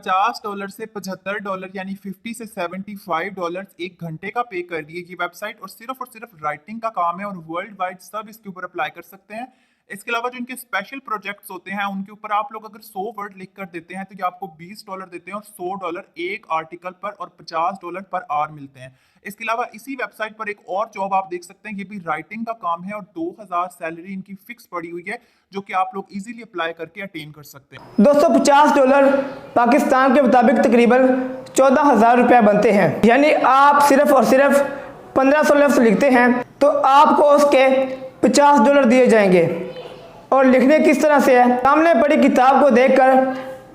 $50 से $75 यानी 50 से $75 एक घंटे का पे कर रही है ये वेबसाइट, और सिर्फ राइटिंग का काम है और वर्ल्ड वाइड सब इसके ऊपर अप्लाई कर सकते हैं। इसके अलावा जो इनके स्पेशल प्रोजेक्ट्स होते हैं उनके ऊपर आप लोग अगर 100 वर्ड लिख कर देते हैं तो ये आपको $20 देते हैं और $100 एक आर्टिकल पर और $50 पर आवर मिलते हैं। इसके अलावा इसी वेबसाइट पर एक और जॉब आप देख सकते हैं, ये भी राइटिंग का काम है और 2000 सैलरी इनकी फिक्स पड़ी हुई है जो कि आप लोग इजीली अप्लाई करके अटेन कर सकते हैं। $250 पाकिस्तान के मुताबिक तकरीबन 14,000 रुपये बनते हैं। यानी आप सिर्फ और सिर्फ 1500 लफ्ज़ लिखते हैं तो आपको उसके $50 दिए जाएंगे। और लिखने किस तरह से है, सामने पड़ी किताब को देखकर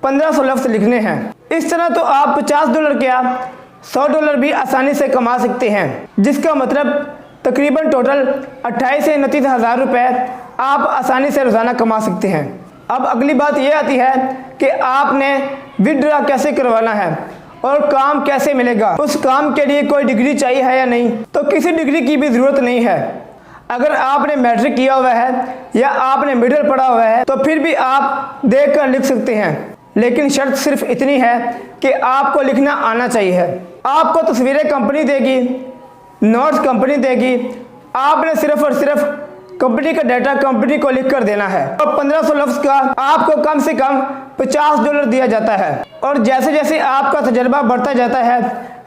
1500 लफ्ज़ लिखने हैं। इस तरह तो आप $50 क्या $100 भी आसानी से कमा सकते हैं, जिसका मतलब तकरीबन टोटल 28 से 29 हज़ार रुपये आप आसानी से रोज़ाना कमा सकते हैं। अब अगली बात यह आती है कि आपने विड्रा कैसे करवाना है और काम कैसे मिलेगा। उस काम के लिए कोई डिग्री चाहिए है या नहीं, तो किसी डिग्री की भी ज़रूरत नहीं है। अगर आपने मैट्रिक किया हुआ है या आपने मिडिल पढ़ा हुआ है तो फिर भी आप देख कर लिख सकते हैं, लेकिन शर्त सिर्फ इतनी है कि आपको लिखना आना चाहिए। आपको तस्वीरें कंपनी देगी, नोट्स कंपनी देगी, आपने सिर्फ और सिर्फ कंपनी का डाटा कंपनी को लिख कर देना है और 1500 लफ्ज़ का आपको कम से कम $50 दिया जाता है। और जैसे जैसे आपका तजर्बा बढ़ता जाता है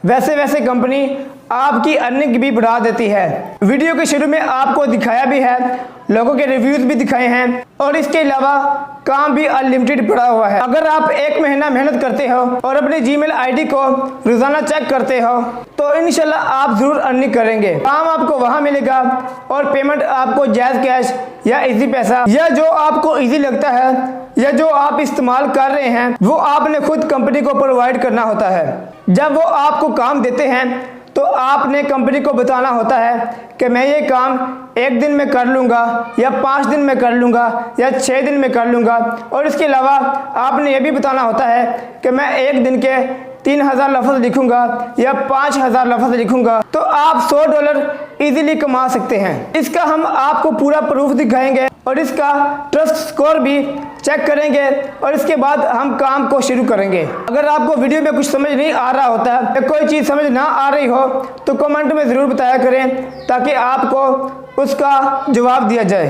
वैसे वैसे कंपनी आपकी अर्निंग भी बढ़ा देती है। वीडियो के शुरू में आपको दिखाया भी है, लोगों के रिव्यूज भी दिखाए हैं और इसके अलावा काम भी अनलिमिटेड पड़ा हुआ है। अगर आप एक महीना मेहनत करते हो और अपनी जीमेल आईडी को रोजाना चेक करते हो तो इंशाल्लाह आप जरूर अर्निंग करेंगे। काम आपको वहां मिलेगा और पेमेंट आपको जैज़ कैश या इजी पैसा या जो आपको इजी लगता है या जो आप इस्तेमाल कर रहे हैं वो आपने खुद कंपनी को प्रोवाइड करना होता है। जब वो आपको काम देते हैं तो आपने कंपनी को बताना होता है कि मैं ये काम 1 दिन में कर लूँगा या 5 दिन में कर लूँगा या 6 दिन में कर लूँगा। और इसके अलावा आपने ये भी बताना होता है कि मैं 1 दिन के 3000 लफ्ज़ लिखूँगा या 5000 लफ्ज़ लिखूँगा, तो आप $100 इजीली कमा सकते हैं। इसका हम आपको पूरा प्रूफ दिखाएंगे और इसका ट्रस्ट स्कोर भी चेक करेंगे और इसके बाद हम काम को शुरू करेंगे। अगर आपको वीडियो में कुछ समझ नहीं आ रहा होता या कोई चीज़ समझ ना आ रही हो तो कमेंट में ज़रूर बताया करें ताकि आपको उसका जवाब दिया जाए।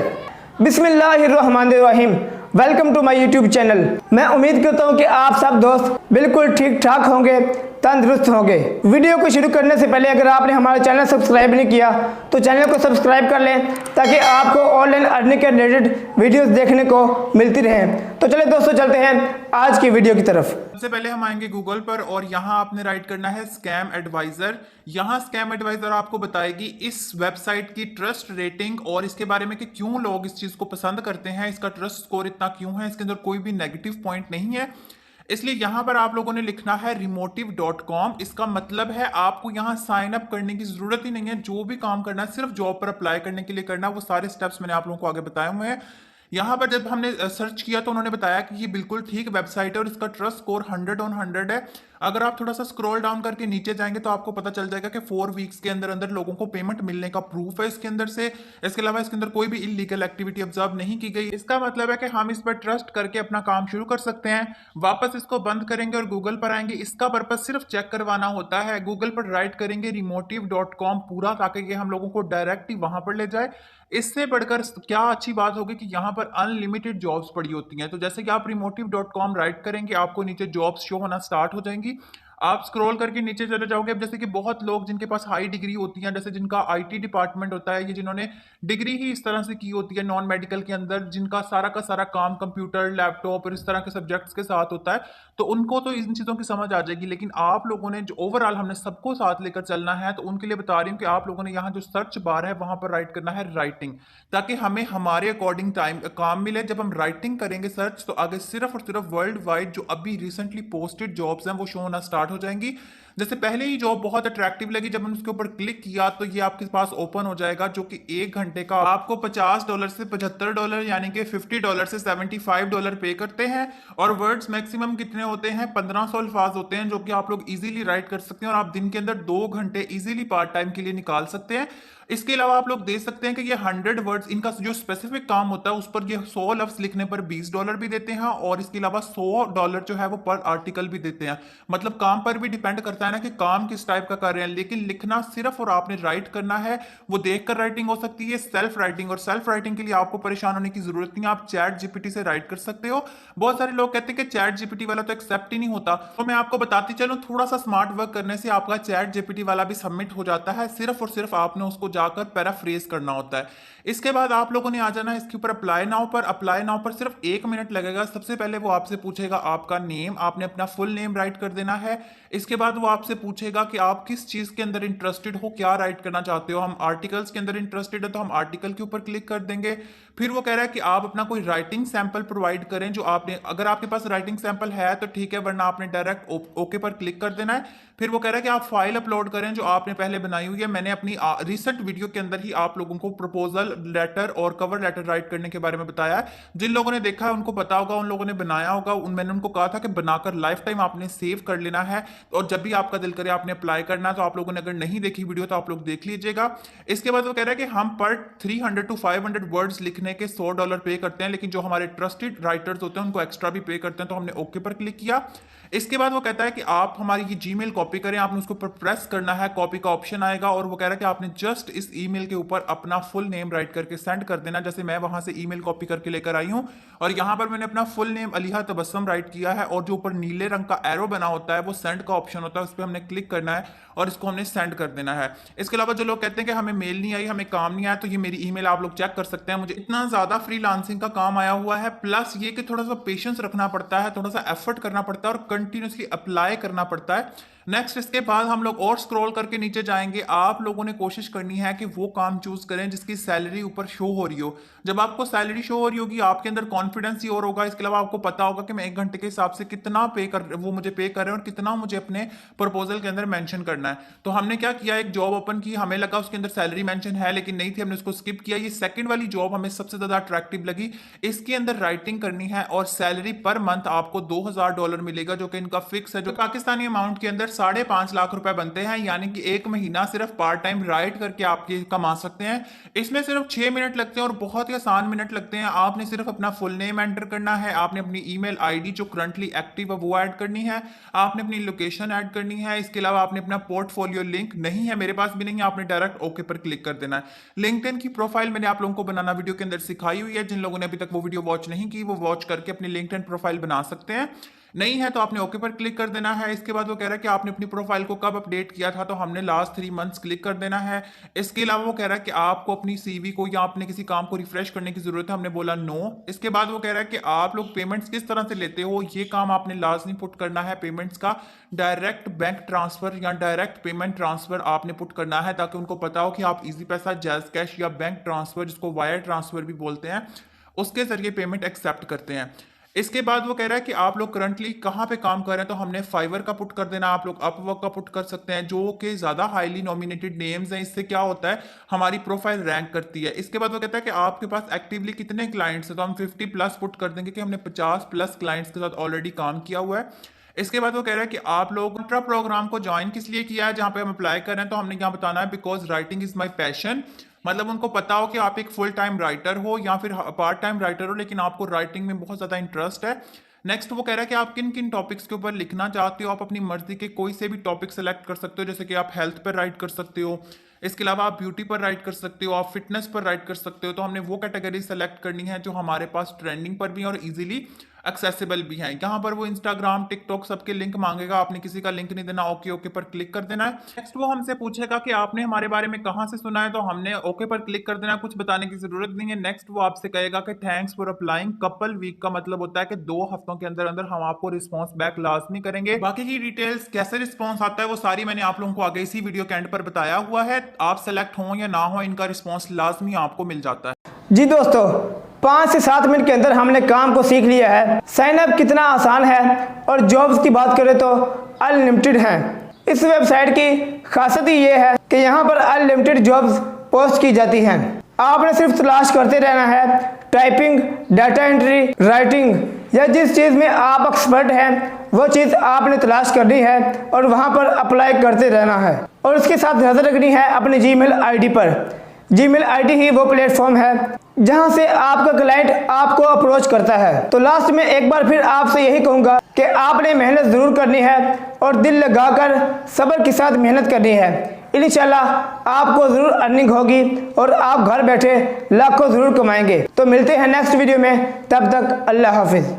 बिस्मिल्लाहिर्रहमानिर्रहीम। Welcome to my YouTube channel. मैं उम्मीद करता हूँ कि आप सब दोस्त बिल्कुल ठीक ठाक होंगे, तंदुरुस्त होंगे। वीडियो को शुरू करने से पहले अगर आपने हमारा चैनल सब्सक्राइब नहीं किया तो चैनल को सब्सक्राइब कर लें ताकि आपको ऑनलाइन अर्निंग के रिलेटेड वीडियोस देखने को मिलती रहें। तो चले दोस्तों चलते हैं आज की वीडियो की तरफ। सबसे पहले हम आएंगे गूगल पर और यहाँ आपने राइट करना है स्कैम एडवाइजर। यहाँ स्कैम एडवाइजर आपको बताएगी इस वेबसाइट की ट्रस्ट रेटिंग और इसके बारे में कि क्यों लोग इस चीज को पसंद करते हैं, इसका ट्रस्ट स्कोर इतना क्यों है, इसके अंदर कोई भी नेगेटिव पॉइंट नहीं है। इसलिए यहां पर आप लोगों ने लिखना है remotive.com। इसका मतलब है आपको यहां साइन अप करने की जरूरत ही नहीं है। जो भी काम करना है सिर्फ जॉब पर अप्लाई करने के लिए करना है। वो सारे स्टेप्स मैंने आप लोगों को आगे बताए हुए हैं। यहाँ पर जब हमने सर्च किया तो उन्होंने बताया कि ये बिल्कुल ठीक वेबसाइट है और इसका ट्रस्ट स्कोर 100/100 है। अगर आप थोड़ा सा स्क्रॉल डाउन करके नीचे जाएंगे तो आपको पता चल जाएगा कि 4 वीक्स के अंदर अंदर लोगों को पेमेंट मिलने का प्रूफ है इसके अंदर से। इसके अलावा इसके अंदर कोई भी इलीगल एक्टिविटी ऑब्जर्व नहीं की गई। इसका मतलब है कि हम इस पर ट्रस्ट करके अपना काम शुरू कर सकते हैं। वापस इसको बंद करेंगे और गूगल पर आएंगे। इसका पर्पज सिर्फ चेक करवाना होता है। गूगल पर राइट करेंगे remotive.com पूरा ताकि ये हम लोगों को डायरेक्ट ही वहां पर ले जाए। इससे बढ़कर क्या अच्छी बात होगी कि यहाँ पर अनलिमिटेड जॉब्स पड़ी होती हैं। तो जैसे कि आप remotive.com राइट करेंगे आपको नीचे जॉब्स शो होना स्टार्ट हो जाएंगी। आप स्क्रॉल करके नीचे चले जाओगे। अब जैसे कि बहुत लोग जिनके पास हाई डिग्री होती है, जैसे जिनका आईटी डिपार्टमेंट होता है, ये जिन्होंने डिग्री ही इस तरह से की होती है नॉन मेडिकल के अंदर, जिनका सारा का सारा काम कंप्यूटर लैपटॉप और इस तरह के सब्जेक्ट्स के साथ होता है, तो उनको तो इन चीज़ों की समझ आ जाएगी। लेकिन आप लोगों ने जो ओवरऑल हमने सबको साथ लेकर चलना है, तो उनके लिए बता रही हूँ कि आप लोगों ने यहाँ जो सर्च बार है वहां पर राइट करना है राइटिंग, ताकि हमें हमारे अकॉर्डिंग टाइम काम मिले। जब हम राइटिंग करेंगे सर्च तो आगे सिर्फ और सिर्फ वर्ल्ड वाइड जो अभी रिसेंटली पोस्टेड जॉब्स हैं वो शो होना स्टार्ट हो जाएंगी। जैसे पहले ही जॉब बहुत अट्रैक्टिव लगी, जब मैंने उसके ऊपर क्लिक किया तो ये आपके पास ओपन हो जाएगा, जो कि 1 घंटे का आपको $50 से $75 यानी कि $50 से $75 पे करते हैं। और वर्ड्स मैक्सिमम कितने होते हैं? 1500 अल्फाज होते हैं, जो कि आप लोग इजीली राइट कर सकते हैं और आप दिन के अंदर 2 घंटे इजीली पार्ट टाइम के लिए निकाल सकते हैं। इसके अलावा आप लोग देख सकते हैं कि ये 100 वर्ड्स, इनका जो स्पेसिफिक काम होता है उस पर ये 100 लफ्ज लिखने पर $20 भी देते हैं, और इसके अलावा $100 जो है वो पर आर्टिकल भी देते हैं। मतलब काम पर भी डिपेंड करता है ना कि काम किस टाइप का कर रहे हैं, लेकिन लिखना सिर्फ और आपने राइट करना है। वो देखकर राइटिंग हो सकती है, सेल्फ राइटिंग, और सेल्फ राइटिंग के लिए आपको परेशान होने की जरूरत नहीं, आप चैट जीपीटी से राइट कर सकते हो। बहुत सारे लोग कहते हैं कि चैट जीपीटी वाला तो एक्सेप्ट ही नहीं होता, तो मैं आपको बताती चलूं, थोड़ा सा स्मार्ट वर्क करने से आपका चैट जीपीटी वाला भी सबमिट हो जाता है। सिर्फ और सिर्फ आपने उसको जाकर पैराफ्रेज करना होता है। इसके बाद आप लोगों ने आ जाना है इसके ऊपर अप्लाई नाउ पर। अप्लाई नाउ पर सिर्फ 1 मिनट लगेगा। सबसे पहले वो आपसे पूछेगा आपका नेम, आपने अपना फुल नेम राइट कर देना है। इसके बाद वो आपसे पूछेगा कि आप किस चीज के अंदर इंटरेस्टेड हो, क्या राइट करना चाहते हो। हम आर्टिकल्स के अंदर इंटरेस्टेड है तो हम आर्टिकल के ऊपर क्लिक कर देंगे। फिर वो कह रहा है कि आप अपना कोई राइटिंग सैंपल प्रोवाइड करें जो आपने, अगर आपके पास राइटिंग सैंपल है तो ठीक है, वरना आपने डायरेक्ट ओके पर क्लिक कर देना है। फिर वो कह रहा है कि आप फाइल अपलोड करें जो आपने पहले बनाई हुई है। मैंने अपनी रिसेंट वीडियो के अंदर ही आप लोगों को प्रपोजल लेटर और कवर लेटर राइट करने के बारे में बताया है। जिन लोगों ने देखा है उनको पता होगा, उन लोगों ने बनाया होगा, मैंने उनको कहा था कि बनाकर लाइफ टाइम आपने सेव कर लेना है, और जब भी आपका दिल करे आपने अप्लाई करना है। तो आप लोगों ने अगर नहीं देखी वीडियो तो आप लोग देख लीजिएगा। इसके बाद वो कह रहा है कि हम पर 300 to 500 वर्ड्स लिखने के $100 पे करते हैं, लेकिन जो हमारे ट्रस्टेड राइटर्स होते हैं उनको एक्स्ट्रा भी पे करते हैं। तो हमने ओके पर क्लिक किया। इसके बाद वो कहता है कि आप हमारी ये जीमेल कॉपी करें, आपने उसको ऊपर प्रेस करना है, कॉपी का ऑप्शन आएगा, और वो कह रहा है कि आपने जस्ट इस ईमेल के ऊपर अपना फुल नेम राइट करके सेंड कर देना। जैसे मैं वहां से ईमेल कॉपी करके लेकर आई हूं, और यहां पर मैंने अपना फुल नेम अलीहा तबस्सुम राइट किया है, और जो ऊपर नीले रंग का एरो बना होता है वो सेंड का ऑप्शन होता है, उस पर हमने क्लिक करना है और इसको हमने सेंड कर देना है। इसके अलावा जो लोग कहते हैं कि हमें मेल नहीं आई, हमें काम नहीं आया, तो ये मेरी ईमेल आप लोग चेक कर सकते हैं। मुझे इतना ज्यादा फ्रीलांसिंग का काम आया हुआ है, प्लस ये कि थोड़ा सा पेशेंस रखना पड़ता है, थोड़ा सा एफर्ट करना पड़ता है, और कंटिन्यूसली अप्लाई करना पड़ता है। नेक्स्ट इसके बाद हम लोग और स्क्रॉल करके नीचे जाएंगे। आप लोगों ने कोशिश करनी है कि वो काम चूज करें जिसकी सैलरी ऊपर शो हो रही हो। जब आपको सैलरी शो हो रही होगी आपके अंदर कॉन्फिडेंस ही और होगा। इसके अलावा आपको पता होगा कि मैं 1 घंटे के हिसाब से कितना वो मुझे पे कर रहे हैं और कितना मुझे अपने प्रपोजल के अंदर मेंशन करना है। तो हमने क्या किया, एक जॉब ओपन की, हमें लगा उसके अंदर सैलरी मेंशन है लेकिन नहीं थी, हमने उसको स्किप किया। ये सेकंड वाली जॉब हमें सबसे ज्यादा अट्रैक्टिव लगी। इसके अंदर राइटिंग करनी है और सैलरी पर मंथ आपको $2000 मिलेगा, जो कि इनका फिक्स है, जो पाकिस्तानी अमाउंट के अंदर 5.5 लाख रुपए बनते हैं। यानी कि 1 महीना सिर्फ पार्ट टाइम राइट करके आप ये कमा सकते हैं। इसमें सिर्फ 6 मिनट लगते हैं और बहुत ही आसान मिनट लगते हैं। आपने सिर्फ अपना फुल नेम एंटर करना है, आपने अपनी ईमेल आईडी जो करंटली एक्टिव है वो ऐड करनी है, आपने अपनी लोकेशन ऐड करनी है। इसके अलावा आपने अपना पोर्टफोलियो लिंक, नहीं है मेरे पास भी नहीं है, आपने डायरेक्ट ओके पर क्लिक कर देना है। लिंक्डइन की प्रोफाइल मैंने आप लोगों को बनाना वीडियो के अंदर सिखाई हुई है। जिन लोगों ने अभी तक वो वीडियो वॉच नहीं की वो वॉच करके अपनी लिंक्डइन प्रोफाइल बना सकते हैं। नहीं है तो आपने ओके पर क्लिक कर देना है। इसके बाद वो कह रहा है कि आपने अपनी प्रोफाइल को कब अपडेट किया था, तो हमने लास्ट 3 मंथ्स क्लिक कर देना है। इसके अलावा वो कह रहा है कि आपको अपनी सीवी को या अपने किसी काम को रिफ्रेश करने की जरूरत है, हमने बोला नो। इसके बाद वो कह रहा है कि आप लोग पेमेंट्स किस तरह से लेते हो, ये काम आपने लाजमी पुट करना है। पेमेंट्स का डायरेक्ट बैंक ट्रांसफर या डायरेक्ट पेमेंट ट्रांसफर आपने पुट करना है, ताकि उनको पता हो कि आप इजी पैसा, जैज कैश या बैंक ट्रांसफर, जिसको वायर ट्रांसफर भी बोलते हैं, उसके जरिए पेमेंट एक्सेप्ट करते हैं। इसके बाद वो कह रहा है कि आप लोग करंटली कहाँ पे काम कर रहे हैं, तो हमने फाइवर का पुट कर देना। आप लोग अपवर्क का पुट कर सकते हैं, जो कि ज्यादा हाईली नॉमिनेटेड नेम्स हैं। इससे क्या होता है, हमारी प्रोफाइल रैंक करती है। इसके बाद वो कहता है कि आपके पास एक्टिवली कितने क्लाइंट्स हैं, तो हम 50 प्लस पुट कर देंगे कि हमने 50 प्लस क्लाइंट्स के साथ ऑलरेडी काम किया हुआ है। इसके बाद वो कह रहा है कि आप लोग अल्ट्रा प्रोग्राम को ज्वाइन किस लिए किया है, जहां पे हम अप्लाई कर रहे हैं, तो हमने यहाँ बताना है because writing is my passion. मतलब उनको पता हो कि आप एक फुल टाइम राइटर हो या फिर पार्ट टाइम राइटर हो, लेकिन आपको राइटिंग में बहुत ज्यादा इंटरेस्ट है। नेक्स्ट वो कह रहा है कि आप किन किन टॉपिक्स के ऊपर लिखना चाहते हो। आप अपनी मर्जी के कोई से भी टॉपिक सेलेक्ट कर सकते हो, जैसे कि आप हेल्थ पर राइट कर सकते हो, इसके अलावा आप ब्यूटी पर राइट कर सकते हो, आप फिटनेस पर राइट कर सकते हो। तो हमने वो कैटेगरी सेलेक्ट करनी है जो हमारे पास ट्रेंडिंग पर भी है और इजीली एक्सेसिबल भी है। यहाँ पर वो इंस्टाग्राम, टिकटॉक सबके लिंक मांगेगा, आपने किसी का लिंक नहीं देना, ओके ओके पर क्लिक कर देना है। नेक्स्ट वो हमसे पूछेगा कि आपने हमारे बारे में कहाँ से सुना है, तो हमने ओके पर क्लिक कर देना, कुछ बताने की जरूरत नहीं है। नेक्स्ट वो आपसे कहेगा कि thanks for applying. Couple week का मतलब होता है कि 2 हफ्तों के अंदर अंदर हम आपको रिस्पॉन्स बैक लाजमी करेंगे। बाकी की डिटेल्स कैसे रिस्पॉन्स आता है वो सारी मैंने आप लोगों को आगे इसी वीडियो के एंड पर बताया हुआ है। आप सेलेक्ट हो या ना हो, इनका रिस्पॉन्स लाजमी आपको मिल जाता है। जी दोस्तों, 5 से 7 मिनट के अंदर हमने काम को सीख लिया है। साइन अप कितना आसान है, और जॉब्स की बात करें तो अनलिमिटेड हैं। इस वेबसाइट की खासियत ये है कि यहाँ पर अनलिमिटेड जॉब्स पोस्ट की जाती हैं। आपने सिर्फ तलाश करते रहना है। टाइपिंग, डाटा एंट्री, राइटिंग या जिस चीज़ में आप एक्सपर्ट हैं वो चीज़ आपने तलाश करनी है और वहाँ पर अप्लाई करते रहना है। और इसके साथ नज़र रखनी है अपनी जीमेल आईडी पर। जीमेल आईडी ही वो प्लेटफॉर्म है जहां से आपका क्लाइंट आपको अप्रोच करता है। तो लास्ट में एक बार फिर आपसे यही कहूँगा कि आपने मेहनत ज़रूर करनी है और दिल लगाकर सब्र के साथ मेहनत करनी है। इंशाल्लाह आपको ज़रूर अर्निंग होगी और आप घर बैठे लाखों ज़रूर कमाएंगे। तो मिलते हैं नेक्स्ट वीडियो में, तब तक अल्लाह हाफिज़।